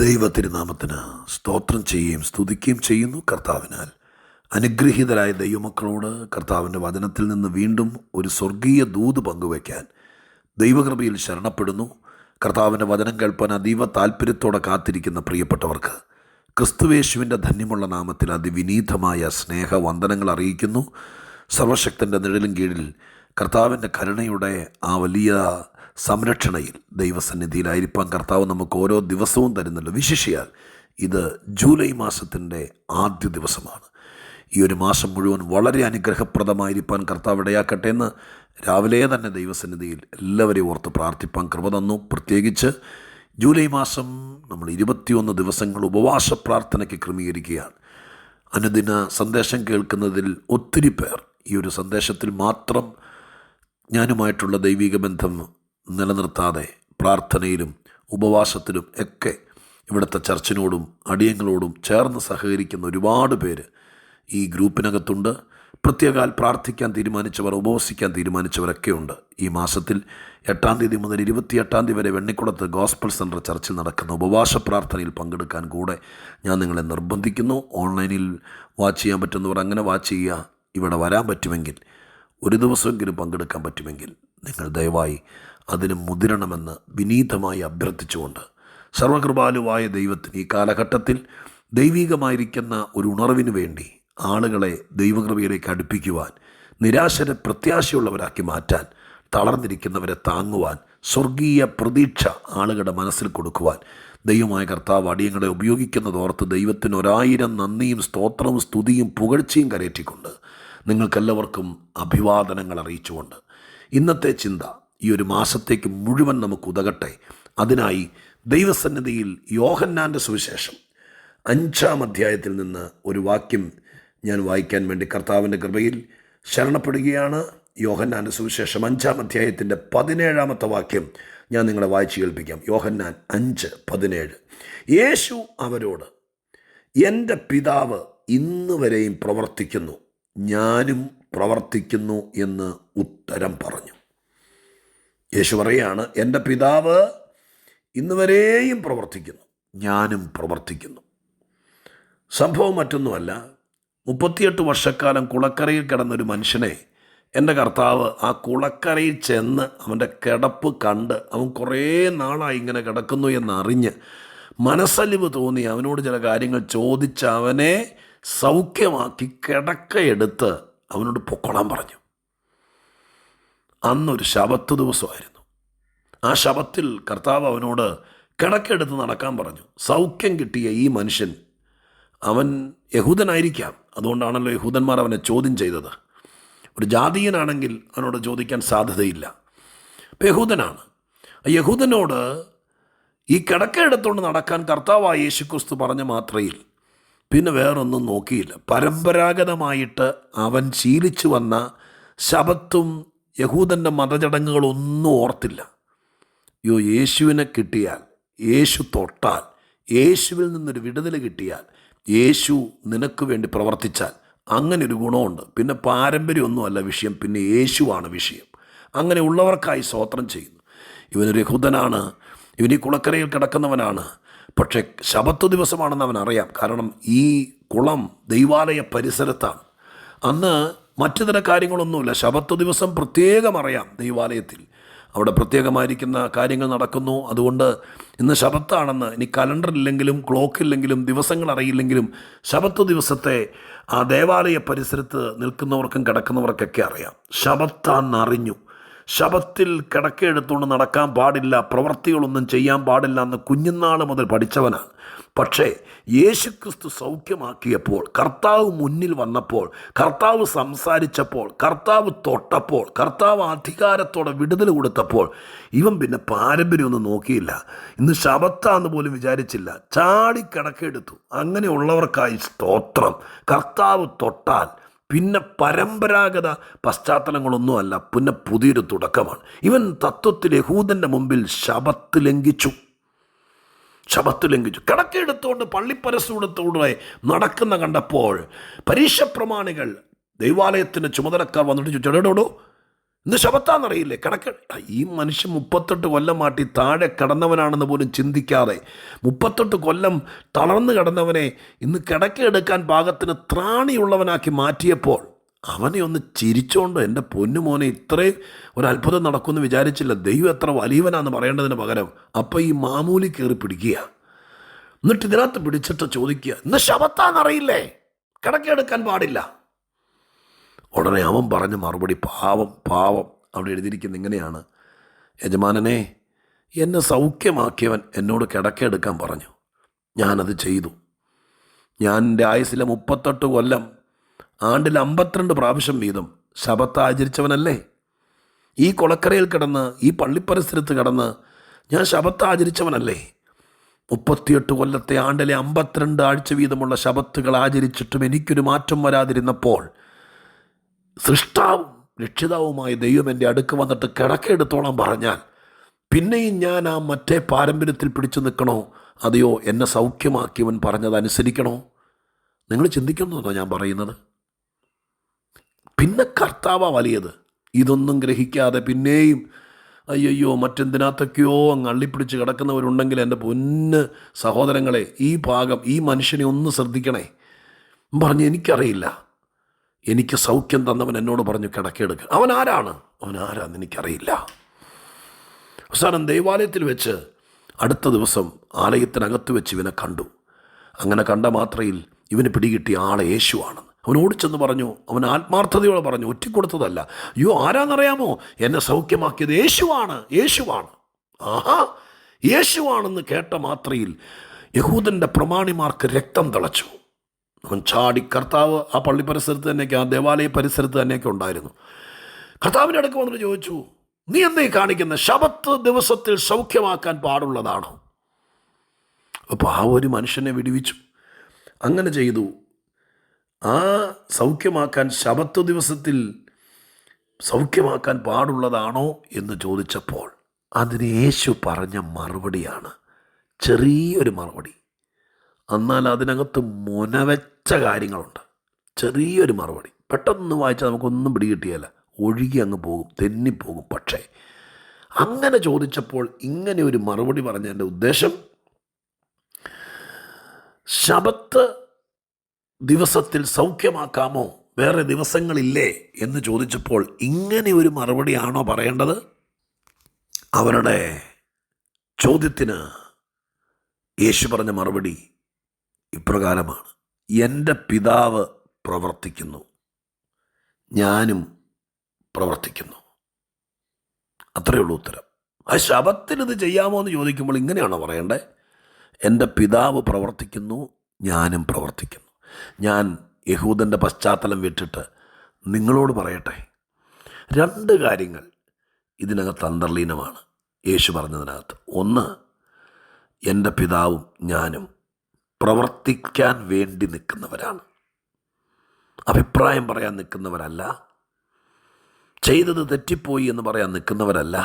ദൈവത്തിരുനാമത്തിന് സ്തോത്രം ചെയ്യുകയും സ്തുതിക്കുകയും ചെയ്യുന്നു. കർത്താവിനാൽ അനുഗ്രഹീതരായ ദൈവമക്കളോട് കർത്താവിൻ്റെ വചനത്തിൽ നിന്ന് വീണ്ടും ഒരു സ്വർഗീയ ദൂത് പങ്കുവയ്ക്കാൻ ദൈവകൃപയിൽ ശരണപ്പെടുന്നു. കർത്താവിൻ്റെ വചനം കേൾപ്പാൻ അതീവ താല്പര്യത്തോടെ കാത്തിരിക്കുന്ന പ്രിയപ്പെട്ടവർക്ക് ക്രിസ്തുവേശുവിൻ്റെ ധന്യമുള്ള നാമത്തിൽ അതിവിനീതമായ സ്നേഹവന്ദനങ്ങൾ അറിയിക്കുന്നു. സർവശക്തൻ്റെ നിഴലും കീഴിൽ കർത്താവിൻ്റെ കരുണയുടെ ആ വലിയ സംരക്ഷണയിൽ ദൈവസന്നിധിയിലായിരിക്കാൻ കർത്താവ് നമുക്ക് ഓരോ ദിവസവും തരുന്നുണ്ട്. വിശേഷിയാൽ ഇത് ജൂലൈ മാസത്തിൻ്റെ ആദ്യ ദിവസമാണ്. ഈ ഒരു മാസം മുഴുവൻ വളരെ അനുഗ്രഹപ്രദമായിരിക്കാൻ കർത്താവ് ഇടയാക്കട്ടെ എന്ന് രാവിലെ തന്നെ ദൈവസന്നിധിയിൽ എല്ലാവരെയും ഓർത്ത് പ്രാർത്ഥിപ്പാൻ കൃപ തന്നു. പ്രത്യേകിച്ച് ജൂലൈ മാസം നമ്മൾ 21 ദിവസങ്ങൾ ഉപവാസ പ്രാർത്ഥനയ്ക്ക് ക്രമീകരിക്കുകയാണ്. അനുദിന സന്ദേശം കേൾക്കുന്നതിൽ ഒത്തിരി പേർ ഈ ഒരു സന്ദേശത്തിൽ മാത്രം ഞാനുമായിട്ടുള്ള ദൈവിക ബന്ധം നിലനിർത്താതെ പ്രാർത്ഥനയിലും ഉപവാസത്തിലും ഒക്കെ ഇവിടുത്തെ ചർച്ചിനോടും അടിയങ്ങളോടും ചേർന്ന് സഹകരിക്കുന്ന ഒരുപാട് പേര് ഈ ഗ്രൂപ്പിനകത്തുണ്ട്. പ്രത്യേകാൽ പ്രാർത്ഥിക്കാൻ തീരുമാനിച്ചവർ, ഉപവസിക്കാൻ തീരുമാനിച്ചവരൊക്കെ ഉണ്ട്. ഈ മാസത്തിൽ 8 തീയതി മുതൽ 28 തീയതി വരെ വെണ്ണിക്കുളത്ത് ഗോസ്പൽ സെൻറ്റർ ചർച്ചിൽ നടക്കുന്ന ഉപവാസ പ്രാർത്ഥനയിൽ പങ്കെടുക്കാൻ കൂടെ ഞാൻ നിങ്ങളെ നിർബന്ധിക്കുന്നു. ഓൺലൈനിൽ വാച്ച് ചെയ്യാൻ പറ്റുന്നവർ അങ്ങനെ വാച്ച് ചെയ്യുക. ഇവിടെ വരാൻ പറ്റുമെങ്കിൽ ഒരു ദിവസമെങ്കിലും പങ്കെടുക്കാൻ പറ്റുമെങ്കിൽ നിങ്ങൾ ദയവായി അതിന് മുതിരണമെന്ന് വിനീതമായി അഭ്യർത്ഥിച്ചുകൊണ്ട് സർവകൃപാലുവായ ദൈവത്തിന് ഈ കാലഘട്ടത്തിൽ ദൈവികമായിരിക്കുന്ന ഒരു ഉണർവിന് വേണ്ടി ആളുകളെ ദൈവകൃപയിലേക്ക് അടുപ്പിക്കുവാൻ, നിരാശരെ പ്രത്യാശയുള്ളവരാക്കി മാറ്റാൻ, തളർന്നിരിക്കുന്നവരെ താങ്ങുവാൻ, സ്വർഗീയ പ്രതീക്ഷ ആളുകളുടെ മനസ്സിൽ കൊടുക്കുവാൻ ദൈവമായ കർത്താവ് അടിയങ്ങളെ ഉപയോഗിക്കുന്നതോർത്ത് ദൈവത്തിന് 1000 നന്ദിയും സ്തോത്രവും സ്തുതിയും പുകഴ്ചയും കരയറ്റിക്കൊണ്ട് നിങ്ങൾക്കെല്ലാവർക്കും അഭിവാദനങ്ങൾ അറിയിച്ചുകൊണ്ട് ഇന്നത്തെ ചിന്ത ഈ ഒരു മാസത്തേക്ക് മുഴുവൻ നമുക്ക് ഉതകട്ടെ. അതിനായി ദൈവസന്നിധിയിൽ യോഹന്നാൻ്റെ സുവിശേഷം 5-ാം അധ്യായത്തിൽ നിന്ന് ഒരു വാക്യം ഞാൻ വായിക്കാൻ വേണ്ടി കർത്താവിൻ്റെ കൃപയിൽ ശരണപ്പെടുകയാണ്. യോഹന്നാൻ്റെ സുവിശേഷം 5-ാം അധ്യായത്തിൻ്റെ 17-ാമത്തെ വാക്യം ഞാൻ നിങ്ങളെ വായിച്ചു കേൾപ്പിക്കാം. യോഹന്നാൻ 5:17. യേശു അവരോട്, എൻ്റെ പിതാവ് ഇന്ന് വരെയും പ്രവർത്തിക്കുന്നു, ഞാനും പ്രവർത്തിക്കുന്നു എന്ന് ഉത്തരം പറഞ്ഞു. യേശു പറയാണ്, എൻ്റെ പിതാവ് ഇന്ന് വരെയും പ്രവർത്തിക്കുന്നു, ഞാനും പ്രവർത്തിക്കുന്നു. സംഭവം മറ്റൊന്നുമല്ല, 38 വർഷക്കാലം കുളക്കരയിൽ കിടന്നൊരു മനുഷ്യനെ എൻ്റെ കർത്താവ് ആ കുളക്കരയിൽ ചെന്ന് അവൻ്റെ കിടപ്പ് കണ്ട്, അവൻ കുറേ നാളായി ഇങ്ങനെ കിടക്കുന്നു എന്നറിഞ്ഞ് മനസ്സലിവ് തോന്നി അവനോട് ചില കാര്യങ്ങൾ ചോദിച്ച് അവനെ സൗഖ്യമാക്കി കിടക്കയെടുത്ത് അവനോട് പൊക്കോളാൻ പറഞ്ഞു. അന്നൊരു ശബത്ത് ദിവസമായിരുന്നു. ആ ശബത്തിൽ കർത്താവ് അവനോട് കിടക്കെടുത്ത് നടക്കാൻ പറഞ്ഞു. സൗഖ്യം കിട്ടിയ ഈ മനുഷ്യൻ, അവൻ യഹൂദനായിരിക്കാം, അതുകൊണ്ടാണല്ലോ യഹൂദന്മാർ അവനെ ചോദ്യം ചെയ്തത്. ഒരു ജാതീയനാണെങ്കിൽ അവനോട് ചോദിക്കാൻ സാധ്യതയില്ല. അപ്പം യഹൂദനാണ്. യഹൂദനോട് ഈ കിടക്കെടുത്തുകൊണ്ട് നടക്കാൻ കർത്താവായ യേശുക്രിസ്തു പറഞ്ഞ മാത്രയിൽ പിന്നെ വേറൊന്നും നോക്കിയില്ല. പരമ്പരാഗതമായിട്ട് അവൻ ശീലിച്ചു വന്ന ശബത്തും യഹൂദൻ്റെ മതചടങ്ങുകളൊന്നും ഓർത്തില്ല. യേശുവിനെ കിട്ടിയാൽ, യേശു തൊട്ടാൽ, യേശുവിൽ നിന്നൊരു വിടുതൽ കിട്ടിയാൽ, യേശു നിനക്ക് വേണ്ടി പ്രവർത്തിച്ചാൽ അങ്ങനെ ഒരു ഗുണമുണ്ട്. പിന്നെ പാരമ്പര്യമൊന്നുമല്ല വിഷയം, പിന്നെ യേശുവാണ് വിഷയം. അങ്ങനെ ഉള്ളവർക്കായി സ്തോത്രം ചെയ്യുന്നു. ഇവനൊരു യഹൂദനാണ്, ഇവൻ ഈ കുളക്കരയിൽ കിടക്കുന്നവനാണ്. പക്ഷേ ശബത്ത് ദിവസമാണെന്ന് അവൻ അറിയാം. കാരണം ഈ കുളം ദൈവാലയ പരിസരത്താണ്. അന്ന് മറ്റു തര കാര്യങ്ങളൊന്നുമില്ല. ശബത്ത് ദിവസം പ്രത്യേകം അറിയാം, ദൈവാലയത്തിൽ അവിടെ പ്രത്യേകമായിരിക്കുന്ന കാര്യങ്ങൾ നടക്കുന്നു. അതുകൊണ്ട് ഇന്ന് ശബത്താണെന്ന് ഇനി കലണ്ടറില്ലെങ്കിലും ക്ലോക്കില്ലെങ്കിലും ദിവസങ്ങൾ അറിയില്ലെങ്കിലും ശബത്ത് ദിവസത്തെ ആ ദേവാലയ പരിസരത്ത് നിൽക്കുന്നവർക്കും കിടക്കുന്നവർക്കൊക്കെ അറിയാം. ശബത്താണെന്നറിഞ്ഞു. ശബത്തിൽ കിടക്കെടുത്തുകൊണ്ട് നടക്കാൻ പാടില്ല, പ്രവൃത്തികളൊന്നും ചെയ്യാൻ പാടില്ല എന്ന് കുഞ്ഞുനാൾ മുതൽ പഠിച്ചവനാണ്. പക്ഷേ യേശുക്രിസ്തു സൗഖ്യമാക്കിയപ്പോൾ, കർത്താവ് മുന്നിൽ വന്നപ്പോൾ, കർത്താവ് സംസാരിച്ചപ്പോൾ, കർത്താവ് തൊട്ടപ്പോൾ, കർത്താവ് അധികാരത്തോടെ വിടുതൽ കൊടുത്തപ്പോൾ ഇവൻ പിന്നെ പാരമ്പര്യമൊന്നും നോക്കിയില്ല. ഇന്ന് ശബത്താന്ന് പോലും വിചാരിച്ചില്ല, ചാടി കിടക്കെടുത്തു. അങ്ങനെയുള്ളവർക്കായി സ്തോത്രം. കർത്താവ് തൊട്ടാൽ പിന്നെ പരമ്പരാഗത പശ്ചാത്തലങ്ങളൊന്നുമല്ല, പിന്നെ പുതിയൊരു തുടക്കമാണ്. ഇവൻ തത്വത്തിൽ യഹൂദൻ്റെ മുമ്പിൽ ശബത്ത് ലംഘിച്ചു. കിടക്കെടുത്തുകൊണ്ട് പള്ളിപ്പരസ്യത്തോടെ നടക്കുന്ന കണ്ടപ്പോൾ പരീക്ഷ പ്രമാണികൾ, ദൈവാലയത്തിൻ്റെ ചുമതലക്കാർ വന്നിട്ട് ചോദിച്ചോടോ, ഇന്ന് ശബത്താന്നറിയില്ലേ? ഈ മനുഷ്യൻ 38 കൊല്ലം മാറ്റി താഴെ കിടന്നവനാണെന്ന് പോലും ചിന്തിക്കാതെ 38 കൊല്ലം തളർന്നു കിടന്നവനെ ഇന്ന് കിടക്കെടുക്കാൻ പാകത്തിന് ത്രാണിയുള്ളവനാക്കി മാറ്റിയപ്പോൾ അവനെ ഒന്ന് ചിരിച്ചോണ്ട്, എൻ്റെ പൊന്നുമോനെ ഇത്രയും ഒരു അത്ഭുതം നടക്കുമെന്ന് വിചാരിച്ചില്ല, ദൈവം എത്ര വലിയവനാന്ന് പറയേണ്ടതിന് പകരം അപ്പം ഈ മാമൂലി കയറി പിടിക്കുക. എന്നിട്ട് ഇതിനകത്ത് പിടിച്ചിട്ട് ചോദിക്കുക, ഇന്ന് ശബത്താന്നറിയില്ലേ? കിടക്കെടുക്കാൻ പാടില്ല. ഉടനെ അവൻ പറഞ്ഞ മറുപടി, പാവം പാവം. അവിടെ എഴുതിയിരിക്കുന്നത് ഇങ്ങനെയാണ്: യജമാനനെ, എന്നെ സൗഖ്യമാക്കിയവൻ എന്നോട് കിടക്കെടുക്കാൻ പറഞ്ഞു, ഞാനത് ചെയ്തു. ഞാൻ എൻ്റെ ആയുസ്സിലെ 38 കൊല്ലം ആണ്ടിൽ 52 പ്രാവശ്യം വീതം ശബത്ത് ആചരിച്ചവനല്ലേ? ഈ കൊളക്കരയിൽ കിടന്ന്, ഈ പള്ളിപ്പരിസരത്ത് കിടന്ന് ഞാൻ ശബത്ത് ആചരിച്ചവനല്ലേ? 38 കൊല്ലത്തെ ആണ്ടിലെ 52 ആഴ്ച വീതമുള്ള ശബത്തുകൾ ആചരിച്ചിട്ടും എനിക്കൊരു മാറ്റം വരാതിരുന്നപ്പോൾ സൃഷ്ടാവും രക്ഷിതാവുമായ ദൈവം എൻ്റെ അടുക്ക് വന്നിട്ട് കിടക്കെടുത്തോളം പറഞ്ഞാൽ പിന്നെയും ഞാൻ ആ മറ്റേ പാരമ്പര്യത്തിൽ പിടിച്ചു നിൽക്കണോ? അതെയോ എന്നെ സൗഖ്യമാക്കിയവൻ പറഞ്ഞതനുസരിക്കണോ? നിങ്ങൾ ചിന്തിക്കുന്നതോ ഞാൻ പറയുന്നത്? പിന്നെ കർത്താവാ വലിയത്. ഇതൊന്നും ഗ്രഹിക്കാതെ പിന്നെയും അയ്യോ മറ്റെന്തിനകത്തൊക്കെയോ അങ്ങ് അള്ളിപ്പിടിച്ച് കിടക്കുന്നവരുണ്ടെങ്കിൽ എൻ്റെ പൊന്ന് സഹോദരങ്ങളെ, ഈ ഭാഗം, ഈ മനുഷ്യനെ ഒന്ന് ശ്രദ്ധിക്കണേ. പറഞ്ഞ് എനിക്കറിയില്ല, എനിക്ക് സൗഖ്യം തന്നവൻ എന്നോട് പറഞ്ഞു കിടക്കെടുക്കുക. അവൻ ആരാന്ന് എനിക്കറിയില്ല. അവസാനം ദേവാലയത്തിൽ വെച്ച് അടുത്ത ദിവസം ആലയത്തിനകത്ത് വെച്ച് ഇവനെ കണ്ടു. അങ്ങനെ കണ്ട മാത്രയിൽ ഇവന് പിടികിട്ടിയ ആളെ യേശുവാണെന്ന്. അവൻ ഓടിച്ചെന്ന് പറഞ്ഞു, അവൻ ആത്മാർത്ഥതയോടെ പറഞ്ഞു, ഒറ്റിക്കൊടുത്തതല്ല. അയ്യോ ആരാന്നറിയാമോ? എന്നെ സൗഖ്യമാക്കിയത് യേശുവാണ്. ആഹാ, യേശുവാണെന്ന് കേട്ട മാത്രയിൽ യഹൂദൻ്റെ പ്രമാണിമാർക്ക് രക്തം തിളച്ചു. അവൻ ചാടി, കർത്താവ് ആ പള്ളി പരിസരത്ത് തന്നെയൊക്കെ, ആ ദേവാലയ പരിസരത്ത് തന്നെയൊക്കെ ഉണ്ടായിരുന്നു. കർത്താവിൻ്റെ അടുക്ക് വന്നിട്ട് ചോദിച്ചു, നീ എന്തേ കാണിക്കുന്നത്? ശബത്ത് ദിവസത്തിൽ സൗഖ്യമാക്കാൻ പാടുള്ളതാണോ? അപ്പോൾ ആ ഒരു മനുഷ്യനെ വിടുവിച്ചു. അങ്ങനെ ചെയ്തു. ആ സൗഖ്യമാക്കാൻ, ശബത്ത് ദിവസത്തിൽ സൗഖ്യമാക്കാൻ പാടുള്ളതാണോ എന്ന് ചോദിച്ചപ്പോൾ അതിന് യേശു പറഞ്ഞ മറുപടിയാണ്, ചെറിയൊരു മറുപടി. എന്നാൽ അതിനകത്ത് മുനവെച്ച കാര്യങ്ങളുണ്ട്. ചെറിയൊരു മറുപടി, പെട്ടെന്ന് വായിച്ചാൽ നമുക്കൊന്നും പിടികിട്ടിയല്ല, ഒഴുകി അങ്ങ് പോകും, തെന്നിപ്പോകും. പക്ഷേ അങ്ങനെ ചോദിച്ചപ്പോൾ ഇങ്ങനെ ഒരു മറുപടി പറഞ്ഞതിൻ്റെ ഉദ്ദേശം, ശബത്ത് ദിവസത്തിൽ സൗഖ്യമാക്കാമോ, വേറെ ദിവസങ്ങളില്ലേ എന്ന് ചോദിച്ചപ്പോൾ ഇങ്ങനെ ഒരു മറുപടിയാണോ പറയേണ്ടത്? അവരുടെ ചോദ്യത്തിന് യേശു പറഞ്ഞ മറുപടി ഇപ്രകാരമാണ്: എൻ്റെ പിതാവ് പ്രവർത്തിക്കുന്നു, ഞാനും പ്രവർത്തിക്കുന്നു. അത്രയേ ഉള്ളൂ ഉത്തരം. ആ ശബത്തിന് ഇത് ചെയ്യാമോ എന്ന് ചോദിക്കുമ്പോൾ ഇങ്ങനെയാണോ പറയണ്ടേ? എൻ്റെ പിതാവ് പ്രവർത്തിക്കുന്നു, ഞാനും പ്രവർത്തിക്കുന്നു. ഞാൻ യഹൂദൻ്റെ പശ്ചാത്തലം വിട്ടിട്ട് നിങ്ങളോട് പറയട്ടെ, 2 കാര്യങ്ങൾ ഇതിനകത്ത് അന്തർലീനമാണ് യേശു പറഞ്ഞതിനകത്ത്. ഒന്ന്, എൻ്റെ പിതാവും ഞാനും പ്രവർത്തിക്കാൻ വേണ്ടി നിൽക്കുന്നവരാണ്, അഭിപ്രായം പറയാൻ നിൽക്കുന്നവരല്ല, ചെയ്തത് തെറ്റിപ്പോയി എന്ന് പറയാൻ നിൽക്കുന്നവരല്ല,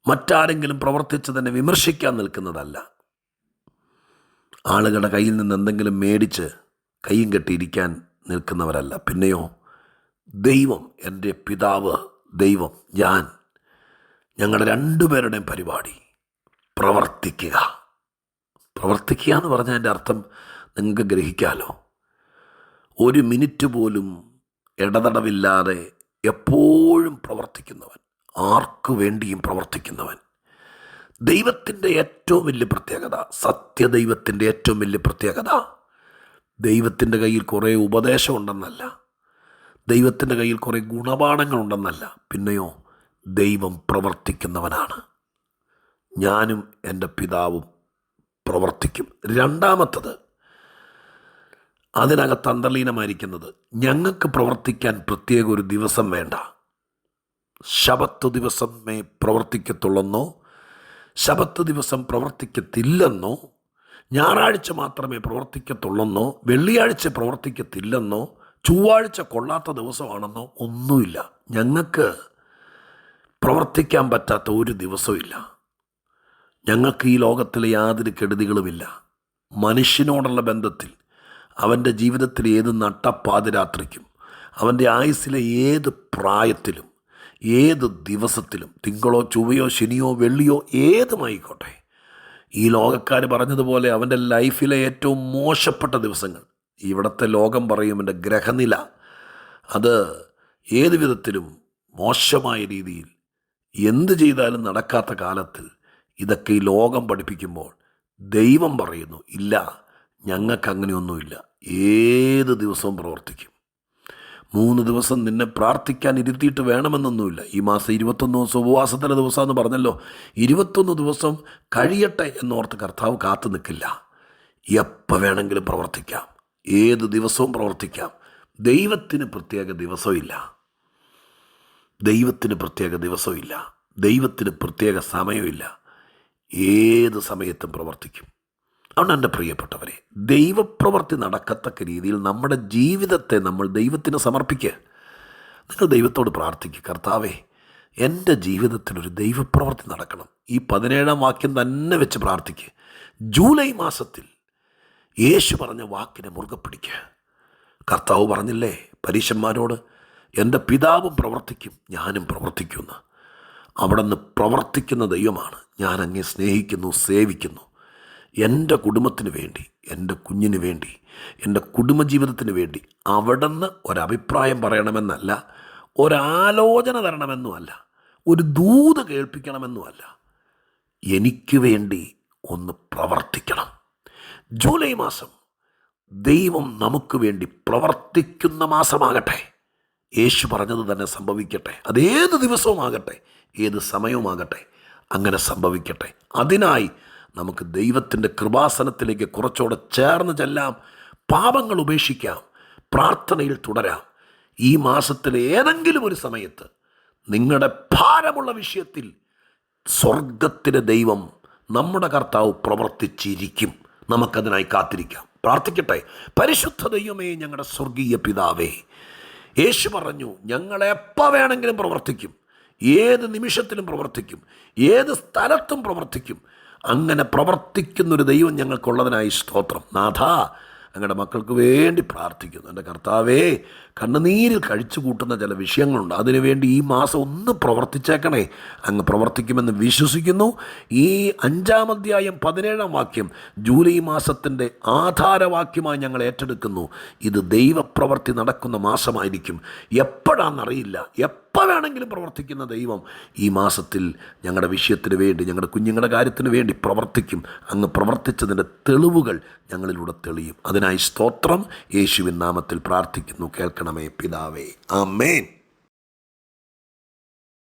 മറ്റാരെങ്കിലും പ്രവർത്തിച്ചതിനെ വിമർശിക്കാൻ നിൽക്കുന്നതല്ല, ആളുകളുടെ കയ്യിൽ നിന്ന് എന്തെങ്കിലും മേടിച്ച് കയ്യും കെട്ടിയിരിക്കാൻ നിൽക്കുന്നവരല്ല. പിന്നെയോ ദൈവം, എൻ്റെ പിതാവ്, ദൈവം, ഞങ്ങളുടെ 2 പേരുടെയും പരിപാടി പ്രവർത്തിക്കുക. പ്രവർത്തിക്കുക എന്ന് പറഞ്ഞാൽ എൻ്റെ അർത്ഥം നിങ്ങൾക്ക് ഗ്രഹിക്കാമല്ലോ. 1 മിനിറ്റ് പോലും ഇടതടവില്ലാതെ എപ്പോഴും പ്രവർത്തിക്കുന്നവൻ, ആർക്കു വേണ്ടിയും പ്രവർത്തിക്കുന്നവൻ. ദൈവത്തിൻ്റെ ഏറ്റവും വലിയ പ്രത്യേകത, സത്യദൈവത്തിൻ്റെ ഏറ്റവും വലിയ പ്രത്യേകത, ദൈവത്തിൻ്റെ കയ്യിൽ കുറേ ഉപദേശമുണ്ടെന്നല്ല, ദൈവത്തിൻ്റെ കയ്യിൽ കുറേ ഗുണപാഠങ്ങളുണ്ടെന്നല്ല, പിന്നെയോ ദൈവം പ്രവർത്തിക്കുന്നവനാണ്. ഞാനും എൻ്റെ പിതാവും പ്രവർത്തിക്കും. രണ്ടാമത്തത്, അതിനകത്ത് അന്തർലീനമായിരിക്കുന്നത്, ഞങ്ങൾക്ക് പ്രവർത്തിക്കാൻ പ്രത്യേക ഒരു ദിവസം വേണ്ട. ശബത്ത് ദിവസമേ പ്രവർത്തിക്കത്തുള്ളെന്നോ, ശബത്ത് ദിവസം പ്രവർത്തിക്കത്തില്ലെന്നോ, ഞായറാഴ്ച മാത്രമേ പ്രവർത്തിക്കത്തുള്ളെന്നോ, വെള്ളിയാഴ്ച പ്രവർത്തിക്കത്തില്ലെന്നോ, ചൊവ്വാഴ്ച കൊള്ളാത്ത ദിവസമാണെന്നോ ഒന്നുമില്ല. ഞങ്ങൾക്ക് പ്രവർത്തിക്കാൻ പറ്റാത്ത ഒരു ദിവസമില്ല. ഞങ്ങൾക്ക് ഈ ലോകത്തിലെ യാതൊരു കെടുതികളുമില്ല. മനുഷ്യനോടുള്ള ബന്ധത്തിൽ, അവൻ്റെ ജീവിതത്തിൽ ഏത് നട്ടപ്പാതിരാത്രിക്കും അവൻ്റെ ആയുസ്സിലെ ഏത് പ്രായത്തിലും ഏത് ദിവസത്തിലും, തിങ്കളോ ചൊവ്വയോ ശനിയോ വെള്ളിയോ ഏതുമായിക്കോട്ടെ, ഈ ലോകക്കാർ പറഞ്ഞതുപോലെ അവൻ്റെ ലൈഫിലെ ഏറ്റവും മോശപ്പെട്ട ദിവസങ്ങൾ, ഇവിടുത്തെ ലോകം പറയും എൻ്റെ ഗ്രഹനില, അത് ഏത് വിധത്തിലും മോശമായ രീതിയിൽ എന്ത് ചെയ്താലും നടക്കാത്ത കാലത്തിൽ ഇതൊക്കെ ഈ ലോകം പഠിപ്പിക്കുമ്പോൾ ദൈവം പറയുന്നു, ഇല്ല, ഞങ്ങൾക്ക് അങ്ങനെയൊന്നുമില്ല, ഏത് ദിവസവും പ്രവർത്തിക്കും. 3 ദിവസം നിന്നെ പ്രാർത്ഥിക്കാൻ ഇരുത്തിയിട്ട് വേണമെന്നൊന്നുമില്ല. ഈ മാസം 21 ദിവസം ഉപവാസത്തിൻ്റെ ദിവസമെന്ന് പറഞ്ഞല്ലോ. 21 ദിവസം കഴിയട്ടെ എന്നോർത്ത് കർത്താവ് കാത്തു നിൽക്കില്ല. എപ്പോൾ വേണമെങ്കിലും പ്രവർത്തിക്കാം, ഏത് ദിവസവും പ്രവർത്തിക്കാം. ദൈവത്തിന് പ്രത്യേക ദിവസമില്ല, ദൈവത്തിന് പ്രത്യേക ദിവസമില്ല, ദൈവത്തിന് പ്രത്യേക സമയമില്ല. ഏത് സമയത്തും പ്രവർത്തിക്കും. അതുകൊണ്ട് എൻ്റെ പ്രിയപ്പെട്ടവരെ, ദൈവപ്രവൃത്തി നടക്കത്തക്ക രീതിയിൽ നമ്മുടെ ജീവിതത്തെ നമ്മൾ ദൈവത്തിന് സമർപ്പിക്കുക. നിങ്ങൾ ദൈവത്തോട് പ്രാർത്ഥിക്കുക, കർത്താവേ, എൻ്റെ ജീവിതത്തിലൊരു ദൈവപ്രവൃത്തി നടക്കണം. ഈ 17-ാം വാക്യം തന്നെ വെച്ച് പ്രാർത്ഥിക്കുക. ജൂലൈ മാസത്തിൽ യേശു പറഞ്ഞ വാക്കിനെ മുറുകെ പിടിക്കുക. കർത്താവ് പറഞ്ഞില്ലേ പരീശന്മാരോട്, എൻ്റെ പിതാവും പ്രവർത്തിക്കും, ഞാനും പ്രവർത്തിക്കുമെന്ന്. അവിടെ നിന്ന് പ്രവർത്തിക്കുന്ന ദൈവമാണ്. ഞാൻ അങ്ങേ സ്നേഹിക്കുന്നു, സേവിക്കുന്നു. എൻ്റെ കുടുംബത്തിന് വേണ്ടി, എൻ്റെ കുഞ്ഞിന് വേണ്ടി, എൻ്റെ കുടുംബജീവിതത്തിന് വേണ്ടി അവിടെ നിന്ന് ഒരഭിപ്രായം പറയണമെന്നല്ല, ഒരാലോചന തരണമെന്നുമല്ല, ഒരു ദൂത് കേൾപ്പിക്കണമെന്നുമല്ല, എനിക്ക് വേണ്ടി ഒന്ന് പ്രവർത്തിക്കണം. ജൂലൈ മാസം ദൈവം നമുക്ക് വേണ്ടി പ്രവർത്തിക്കുന്ന മാസമാകട്ടെ. യേശു പറഞ്ഞത് തന്നെ സംഭവിക്കട്ടെ. അതേത് ദിവസവുമാകട്ടെ, ഏത് സമയവുമാകട്ടെ, അങ്ങനെ സംഭവിക്കട്ടെ. അതിനായി നമുക്ക് ദൈവത്തിൻ്റെ കൃപാസനത്തിലേക്ക് കുറച്ചുകൂടെ ചേർന്ന് ചെല്ലാം, പാപങ്ങൾ ഉപേക്ഷിക്കാം, പ്രാർത്ഥനയിൽ തുടരാം. ഈ മാസത്തിലെ ഏതെങ്കിലും ഒരു സമയത്ത് നിങ്ങളുടെ ഭാരമുള്ള വിഷയത്തിൽ സ്വർഗത്തിലെ ദൈവം, നമ്മുടെ കർത്താവ് പ്രവർത്തിച്ചിരിക്കും. നമുക്കതിനായി കാത്തിരിക്കാം. പ്രാർത്ഥിക്കട്ടെ. പരിശുദ്ധ ദൈവമേ, ഞങ്ങളുടെ സ്വർഗീയ പിതാവേ, യേശു പറഞ്ഞു, ഞങ്ങളെപ്പോൾ വേണമെങ്കിലും പ്രവർത്തിക്കും, ഏത് നിമിഷത്തിലും പ്രവർത്തിക്കും, ഏത് സ്ഥലത്തും പ്രവർത്തിക്കും. അങ്ങനെ പ്രവർത്തിക്കുന്നൊരു ദൈവം ഞങ്ങൾക്കുള്ളതിനായി സ്തോത്രം. നാഥാ, ഞങ്ങളുടെ മക്കൾക്ക് വേണ്ടി പ്രാർത്ഥിക്കുന്നു. എൻ്റെ കർത്താവേ, കണ്ണുനീരിൽ കഴിച്ചു കൂട്ടുന്ന ചില വിഷയങ്ങളുണ്ട്. അതിനുവേണ്ടി ഈ മാസം ഒന്ന് പ്രവർത്തിച്ചേക്കണേ. അങ്ങ് പ്രവർത്തിക്കുമെന്ന് വിശ്വസിക്കുന്നു. ഈ 5-ാം അധ്യായം 17-ാം വാക്യം ജൂലൈ മാസത്തിൻ്റെ ആധാരവാക്യമായി ഞങ്ങൾ ഏറ്റെടുക്കുന്നു. ഇത് ദൈവപ്രവൃത്തി നടക്കുന്ന മാസമായിരിക്കും. എപ്പോഴാണെന്നറിയില്ല, എപ്പോൾ വേണമെങ്കിലും പ്രവർത്തിക്കുന്ന ദൈവം ഈ മാസത്തിൽ ഞങ്ങളുടെ വിഷയത്തിന് വേണ്ടി, ഞങ്ങളുടെ കുഞ്ഞുങ്ങളുടെ കാര്യത്തിന് വേണ്ടി പ്രവർത്തിക്കും. അങ്ങ് പ്രവർത്തിച്ചതിൻ്റെ തെളിവുകൾ ഞങ്ങളിലൂടെ തെളിയും. അതിനായി സ്തോത്രം. യേശുവിൻ നാമത്തിൽ പ്രാർത്ഥിക്കുന്നു. കേൾക്കണമേ പിതാവേ. ആമേൻ.